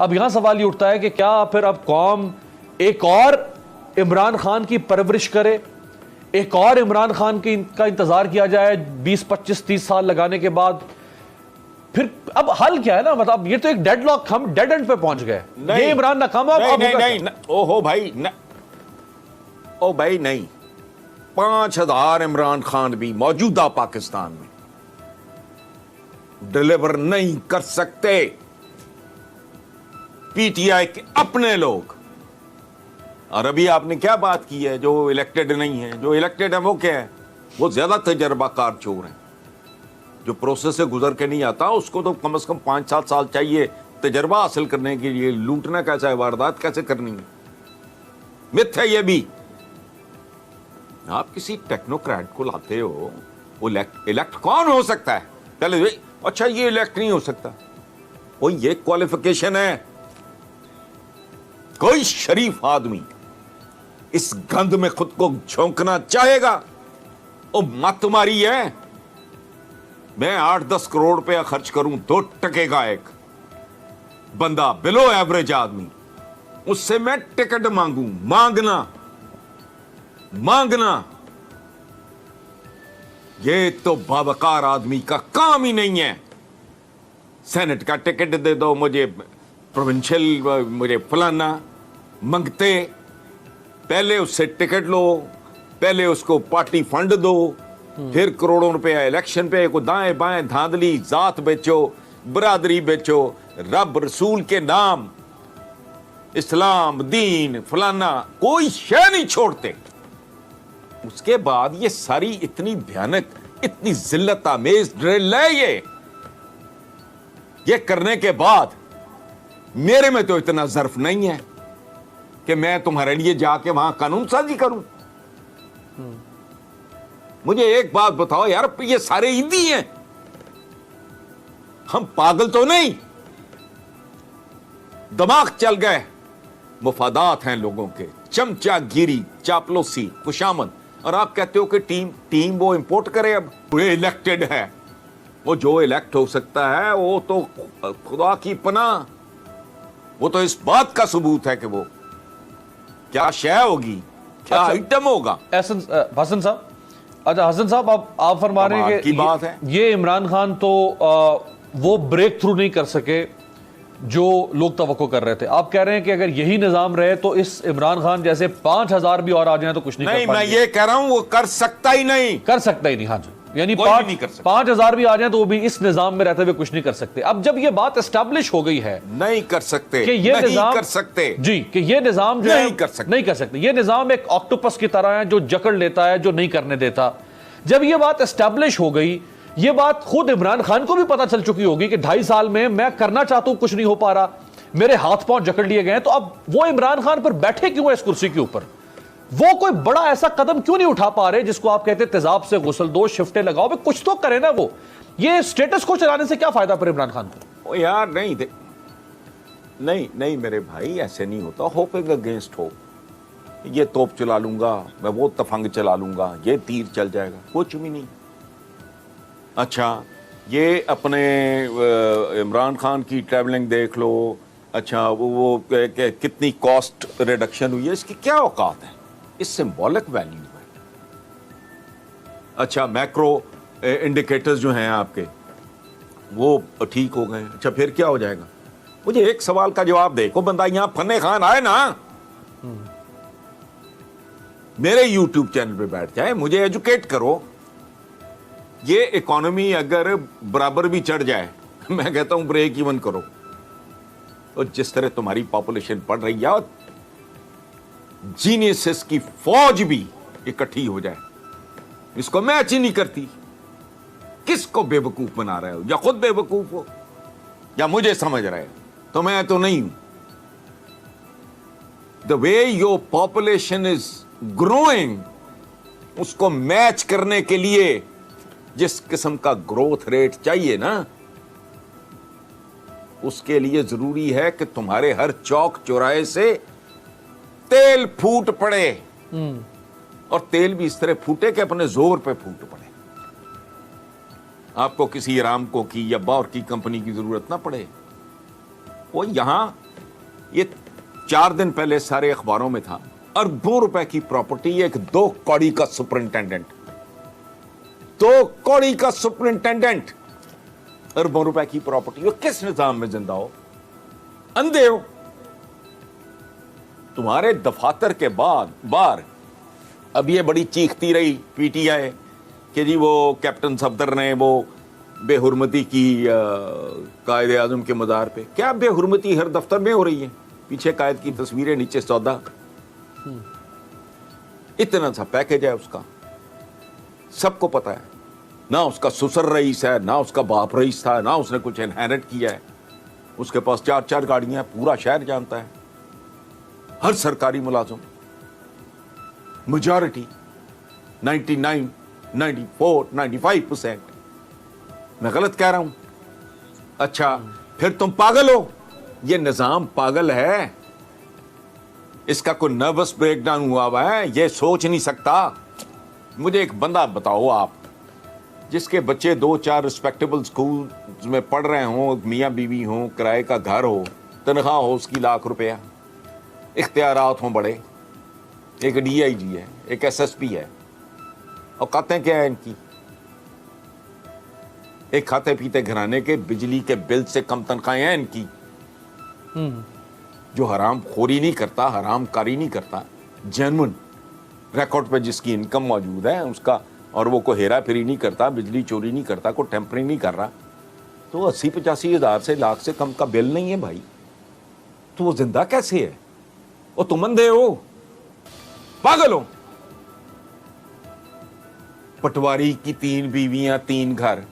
अब यहां सवाल ये उठता है कि क्या फिर अब कौम एक और इमरान खान की परवरिश करे, एक और इमरान खान का इंतजार किया जाए 20, 25, 30 साल लगाने के बाद? फिर अब हल क्या है ना, मतलब ये तो एक डेडलॉक, हम डेड एंड पे पहुंच गए। ये इमरान नाकाम है। नहीं, ओहो भाई, ओ भाई नहीं, 5000 इमरान खान भी मौजूदा पाकिस्तान में डिलीवर नहीं कर सकते। पीटीआई के अपने लोग। और अभी आपने क्या बात की है, जो इलेक्टेड नहीं है, जो इलेक्टेड है वो क्या है? वो ज्यादा तजर्बाकार चोर है। जो प्रोसेस से गुजर के नहीं आता उसको तो कम से कम 5-7 साल चाहिए तजर्बा हासिल करने के लिए। लूटना कैसा है, वारदात कैसे करनी है, मिथ है ये भी। आप किसी टेक्नोक्रेट को लाते हो, वो इलेक्ट कौन हो सकता है? पहले अच्छा ये इलेक्ट नहीं हो सकता, वो ये क्वालिफिकेशन है। कोई शरीफ आदमी इस गंद में खुद को झोंकना चाहेगा? वो मत मारी है। मैं 8-10 करोड़ रुपया खर्च करूं 2 टके का एक बंदा, बिलो एवरेज आदमी, उससे मैं टिकट मांगूं? मांगना ये तो बावकार आदमी का काम ही नहीं है। सेनेट का टिकट दे दो मुझे, प्रोविंशियल मुझे फलाना मंगते। पहले उससे टिकट लो, पहले उसको पार्टी फंड दो, फिर करोड़ों रुपया इलेक्शन पे को दाएं बाएं धांधली, जात बेचो, बरादरी बेचो, रब रसूल के नाम, इस्लाम दीन फलाना, कोई शय नहीं छोड़ते। उसके बाद ये सारी इतनी भयानक, इतनी जिल्लत आमेज ड्रिल है ये करने के बाद मेरे में तो इतना ज़र्फ नहीं है कि मैं तुम्हारे लिए जाके वहां कानून साजी करूं। मुझे एक बात बताओ यार, ये सारे ईदी हैं, हम पागल तो नहीं? दिमाग चल गए, मुफादात हैं लोगों के, चमचागिरी, चापलूसी, खुशामद। और आप कहते हो कि टीम वो इंपोर्ट करे। अब वो इलेक्टेड है, वो जो इलेक्ट हो सकता है वो तो खुदा की पनाह, वो तो इस बात का सबूत है कि वो क्या शय होगी, क्या आइटम होगा। हसन साहब, अच्छा हसन साहब, आप फरमा रहे हैं कि बात है ये इमरान खान तो वो ब्रेक थ्रू नहीं कर सके जो लोग तवक्को कर रहे थे। आप कह रहे हैं कि अगर यही निजाम रहे तो इस इमरान खान जैसे 5000 भी और आ जाए तो कुछ नहीं कर पाएंगे। मैं ये कह रहा हूं वो कर सकता ही नहीं। हाँ जी, यानी 5000 भी आ जाए तो वो भी इस निजाम में रहते हुए कुछ नहीं कर सकते। अब जब ये बात एस्टैब्लिश हो गई है, नहीं कर सकते कि ये निजाम कर सकते जी, कि ये निजाम जो नहीं कर सकते। ये निजाम एक ऑक्टोपस की तरह है जो जकड़ लेता है, जो नहीं करने देता। जब ये बात एस्टैब्लिश हो गई, ये बात खुद इमरान खान को भी पता चल चुकी होगी कि 2.5 साल में मैं करना चाहता हूं, कुछ नहीं हो पा रहा, मेरे हाथ पांव जकड़ लिए गए। तो अब वो इमरान खान पर बैठे क्यों है इस कुर्सी के ऊपर? वो कोई बड़ा ऐसा कदम क्यों नहीं उठा पा रहे जिसको आप कहते तेजाब से गुसल दो, शिफ्टे लगाओ, भाई कुछ तो करे ना। वो ये स्टेटस को चलाने से क्या फायदा पर इमरान खान को? यार नहीं मेरे भाई, ऐसे नहीं होता। Hopping against hope. ये तोप चला लूंगा मैं, वो तफंग चला लूंगा, ये तीर चल जाएगा, कुछ भी नहीं। अच्छा, ये अपने इमरान खान की ट्रैवलिंग देख लो। अच्छा, वो कितनी कॉस्ट रिडक्शन हुई है, इसकी क्या औकात है? इस सिंबॉलिक वैल्यू है। अच्छा, मैक्रो इंडिकेटर्स जो हैं आपके वो ठीक हो गए। अच्छा, फिर क्या हो जाएगा? मुझे एक सवाल का जवाब देखो। बंदा यहां फन्ने खान आए ना, मेरे यूट्यूब चैनल पे बैठ जाए, मुझे एजुकेट करो। ये इकोनॉमी अगर बराबर भी चढ़ जाए, मैं कहता हूं ब्रेक इवन करो। तो जिस तरह तुम्हारी पॉपुलेशन बढ़ रही है, जीनियस की फौज भी इकट्ठी हो जाए, इसको मैच ही नहीं करती। किसको बेवकूफ बना रहे हो? या खुद बेवकूफ हो या मुझे समझ रहे हो। तो मैं तो नहीं हूं। The way your population is growing, उसको मैच करने के लिए जिस किस्म का ग्रोथ रेट चाहिए ना, उसके लिए जरूरी है कि तुम्हारे हर चौक चौराहे से तेल फूट पड़े। और तेल भी इस तरह फूटे कि अपने जोर पे फूट पड़े। आपको किसी अरामको की या बार की कंपनी की जरूरत ना पड़े। वो यहां ये 4 दिन पहले सारे अखबारों में था, अरबों रुपए की प्रॉपर्टी, एक 2 कौड़ी का सुपरिंटेंडेंट, 2 कौड़ी का सुपरिंटेंडेंट, अरबों रुपए की प्रॉपर्टी। वो किस निजाम में जिंदा हो? अंधे हो? तुम्हारे दफातर के बाद बार अब ये बड़ी चीखती रही पीटीआई कि जी वो कैप्टन सफदर ने वो बेहुरमती की कायदे आजम के मज़ार पे। क्या बेहुरमती हर दफ्तर में हो रही है? पीछे कायद की तस्वीरें, नीचे सौदा। इतना सा पैकेज है उसका, सबको पता है। ना उसका ससुर रईस है, ना उसका बाप रईस था, ना उसने कुछ इनहेरिट किया है। उसके पास 4-4 गाड़ियां, पूरा शहर जानता है। हर सरकारी मुलाजिम, मेजॉरिटी 99, 94, 95%। मैं गलत कह रहा हूं? अच्छा, फिर तुम पागल हो? ये निजाम पागल है, इसका कोई नर्वस ब्रेकडाउन हुआ है, ये सोच नहीं सकता। मुझे एक बंदा बताओ आप, जिसके बच्चे 2-4 रिस्पेक्टेबल स्कूल में पढ़ रहे हों, मियाँ बीवी हों, किराए का घर हो, तनख्वाह हो उसकी लाख रुपया, इख्तियारात हों बड़े, एक डीआईजी है, एक एसएसपी है, और कहते क्या है इनकी? एक खाते पीते घराने के बिजली के बिल से कम तनख्वाहें हैं इनकी। जो हराम खोरी नहीं करता, हराम कारी नहीं करता, जेन्युइन रिकॉर्ड पे जिसकी इनकम मौजूद है उसका, और वो को हेरा फेरी नहीं करता, बिजली चोरी नहीं करता, को टेम्परिंग नहीं कर रहा, तो 80-85 हज़ार से लाख से कम का बिल नहीं है भाई। तो वो जिंदा कैसे है? वो तुम अंधे हो, पागल हो? पटवारी की 3 बीवियां, 3 घर,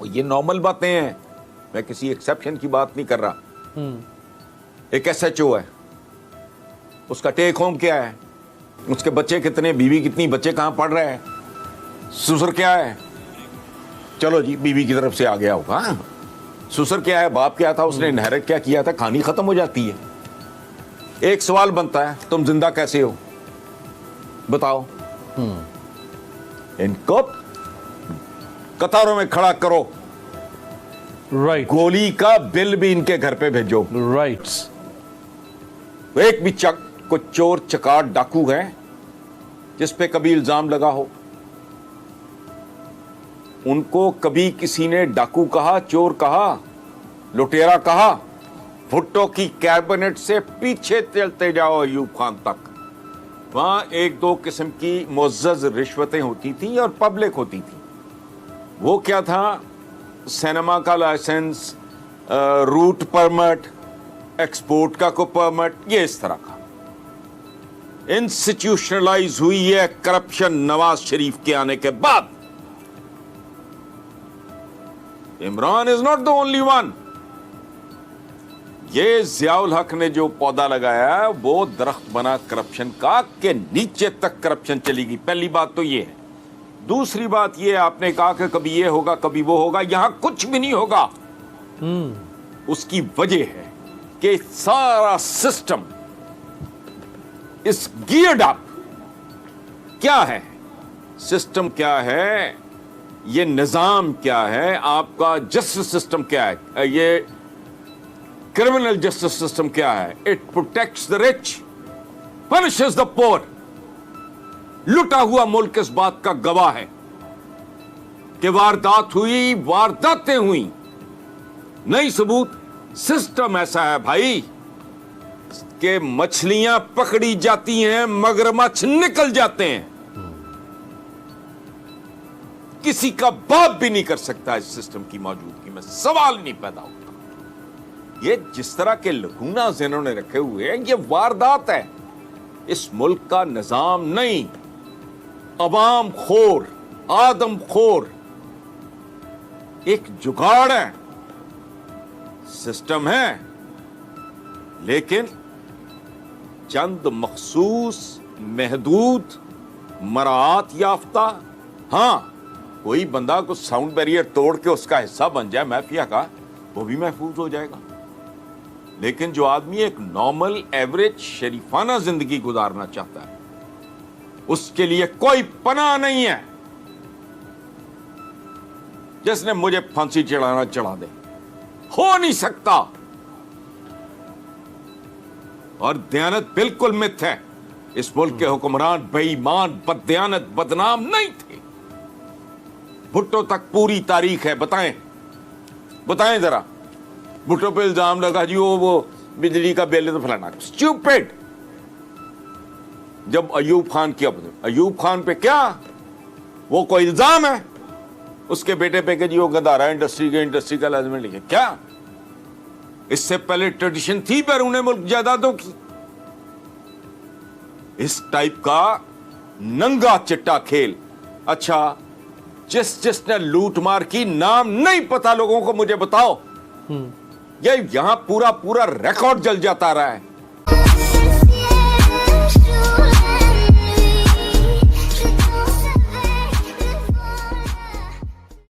ये नॉर्मल बातें हैं। मैं किसी एक्सेप्शन की बात नहीं कर रहा। एक एसएचओ है, उसका टेक होम क्या है, उसके बच्चे कितने, बीवी कितनी, बच्चे कहां पढ़ रहे हैं, ससुर क्या है? चलो जी, बीवी की तरफ से आ गया होगा। ससुर क्या है, बाप क्या था, उसने इनहेरिट क्या किया था, कहानी खत्म हो जाती है। एक सवाल बनता है, तुम जिंदा कैसे हो? बताओ। इनको कतारों में खड़ा करो, राइट, गोली का बिल भी इनके घर पे भेजो। राइट। एक भी कोई चोर चकार डाकू है जिस पे कभी इल्जाम लगा हो? उनको कभी किसी ने डाकू कहा, चोर कहा, लुटेरा कहा? भुट्टो की कैबिनेट से पीछे चलते जाओ अयूब खान तक, वहां 1-2 किस्म की मुअज़्ज़ज़ रिश्वतें होती थी और पब्लिक होती थी। वो क्या था? सिनेमा का लाइसेंस, रूट परमिट, एक्सपोर्ट का को परमिट, ये इस तरह का इंस्टीट्यूशनलाइज हुई है करप्शन नवाज शरीफ के आने के बाद। Imran is not the only one. ये जियाउल हक ने जो पौधा लगाया है वो दरख्त बना करप्शन का, के नीचे तक करप्शन चलेगी। पहली बात तो ये है। दूसरी बात ये, आपने कहा कि कभी ये होगा कभी वो होगा, यहां कुछ भी नहीं होगा। उसकी वजह है कि सारा सिस्टम इस गियर्ड अप। क्या है सिस्टम, क्या है ये निजाम, क्या है आपका जस्टिस सिस्टम, क्या है ये क्रिमिनल जस्टिस सिस्टम, क्या है? It protects the rich, punishes the poor. लुटा हुआ मुल्क इस बात का गवाह है कि वारदात हुई, वारदातें हुई, नहीं सबूत। सिस्टम ऐसा है भाई कि मछलियां पकड़ी जाती हैं, मगरमच्छ निकल जाते हैं। किसी का बाप भी नहीं कर सकता इस सिस्टम की मौजूदगी में, सवाल नहीं पैदा होता। ये जिस तरह के लकूनास इन्होंने रखे हुए हैं, ये वारदात है। इस मुल्क का निजाम नहीं, अवाम खोर, आदम खोर एक जुगाड़ है। सिस्टम है लेकिन चंद मखसूस, महदूद, मराहत याफ्ता। हां, कोई बंदा कुछ साउंड बैरियर तोड़ के उसका हिस्सा बन जाए माफिया का, वो भी महफूज हो जाएगा। लेकिन जो आदमी एक नॉर्मल, एवरेज, शरीफाना जिंदगी गुजारना चाहता है, उसके लिए कोई पनाह नहीं है। जिसने मुझे फांसी चढ़ाना चढ़ा दे, हो नहीं सकता। और दयानत बिल्कुल मिथ है। इस मुल्क के हुक्मरान बेईमान, बददयानत, बदनाम नहीं थे। भुट्टो तक पूरी तारीख है। बताएं बताएं जरा। भुट्टो पे इल्जाम लगा जी वो बिजली का बिल तो फलाना। स्टूपिड। जब अयूब खान किया, अयूब खान पे क्या वो कोई इल्जाम है? उसके बेटे पे कि जी वो गदारा इंडस्ट्री का लाजमी लिखे क्या? इससे पहले ट्रेडिशन थी बैरून मुल्क जायदादों की। इस टाइप का नंगा चिट्टा खेल। अच्छा, जिसने लूट मार की नाम नहीं पता लोगों को, मुझे बताओ। ये यहां पूरा रिकॉर्ड जल जाता रहा है।